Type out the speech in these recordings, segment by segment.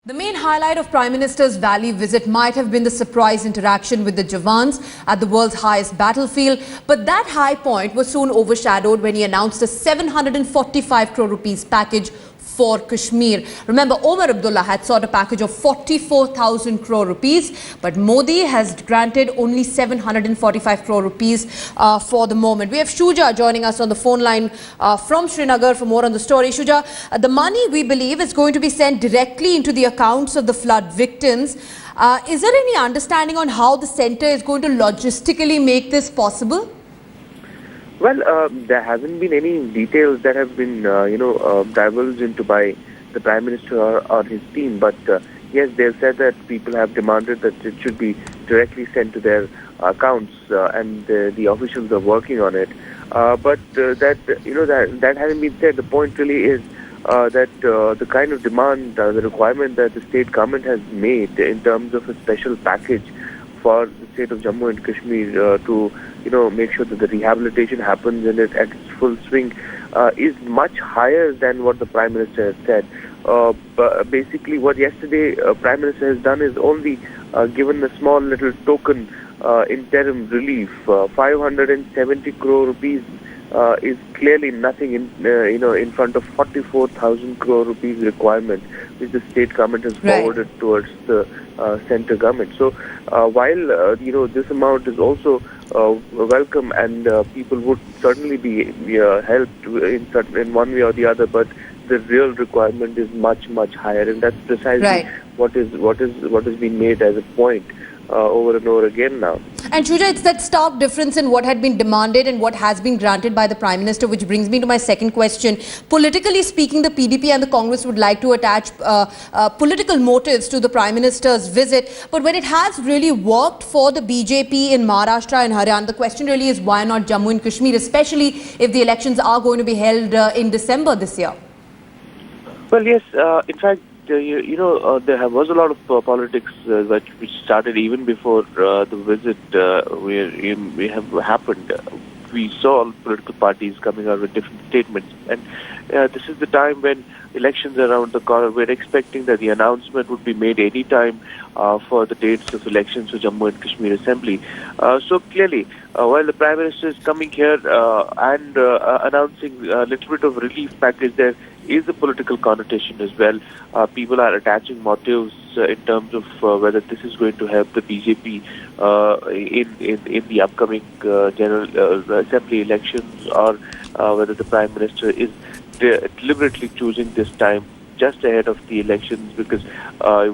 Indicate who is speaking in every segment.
Speaker 1: The main highlight of Prime Minister's Valley visit might have been the surprise interaction with the Jawans at the world's highest battlefield. But that high point was soon overshadowed when he announced a 745 crore rupees package for Kashmir. Remember, Omar Abdullah had sought a package of 44,000 crore rupees, but Modi has granted only 745 crore rupees for the moment. We have Shuja joining us on the phone line from Srinagar for more on the story. Shuja, the money, we believe, is going to be sent directly into the accounts of the flood victims. Is there any understanding on how the centre is going to logistically make this possible?
Speaker 2: Well, there hasn't been any details that have been, divulged into by the Prime Minister or his team. But yes, they've said that people have demanded that it should be directly sent to their accounts, and the officials are working on it. But that hasn't been said. The point really is that the kind of demand, the requirement that the state government has made in terms of a special package for the state of Jammu and Kashmir to make sure that the rehabilitation happens in it at its full swing is much higher than what the Prime Minister has said. But basically, what yesterday Prime Minister has done is only given a small little token interim relief. 570 crore rupees is clearly nothing in front of 44,000 crore rupees requirement which the state government has forwarded towards the centre government. So while this amount is also welcome, and people would certainly be helped in one way or the other, but the real requirement is much higher, and that's precisely what has been made as a point over and over again now.
Speaker 1: And Shuja, it's that stark difference in what had been demanded and what has been granted by the Prime Minister, which brings me to my second question. Politically speaking, the PDP and the Congress would like to attach political motives to the Prime Minister's visit. But when it has really worked for the BJP in Maharashtra and Haryana, the question really is why not Jammu and Kashmir, especially if the elections are going to be held in December this year?
Speaker 2: Well, yes, in fact, there was a lot of politics which started even before the visit we have happened. We saw political parties coming out with different statements, and this is the time when elections are around the corner. We're expecting that the announcement would be made any time for the dates of elections for Jammu and Kashmir Assembly. So clearly, while the Prime Minister is coming here and announcing a little bit of relief package, there is a political connotation as well. People are attaching motives in terms of whether this is going to help the BJP in the upcoming General Assembly elections, or whether the Prime Minister is deliberately choosing this time just ahead of the elections, because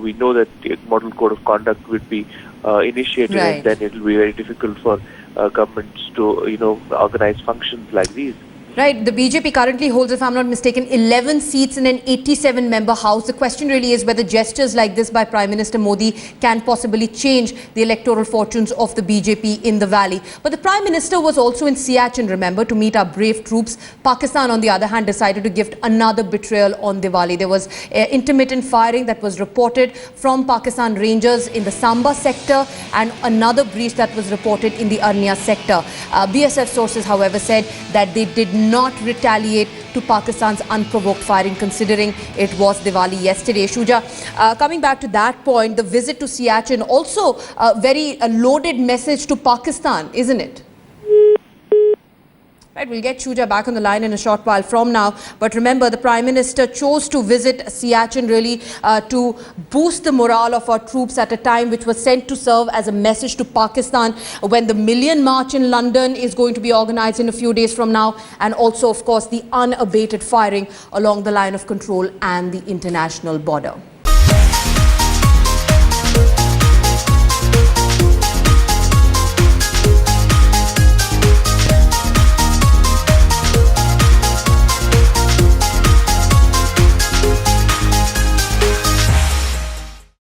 Speaker 2: we know that the model code of conduct would be initiated, and then it will be very difficult for governments to organize functions like these.
Speaker 1: Right. The BJP currently holds, if I'm not mistaken, 11 seats in an 87-member house. The question really is whether gestures like this by Prime Minister Modi can possibly change the electoral fortunes of the BJP in the valley. But the Prime Minister was also in Siachen, remember, to meet our brave troops. Pakistan, on the other hand, decided to gift another betrayal on Diwali. There was intermittent firing that was reported from Pakistan Rangers in the Samba sector, and another breach that was reported in the Arnia sector. BSF sources, however, said that they did not retaliate to Pakistan's unprovoked firing, considering it was Diwali yesterday. Shuja, coming back to that point, the visit to Siachen, also a very loaded message to Pakistan, isn't it? Right, we'll get Shuja back on the line in a short while from now. But remember, the Prime Minister chose to visit Siachen really to boost the morale of our troops at a time which was sent to serve as a message to Pakistan when the Million March in London is going to be organized in a few days from now, and also, of course, the unabated firing along the line of control and the international border.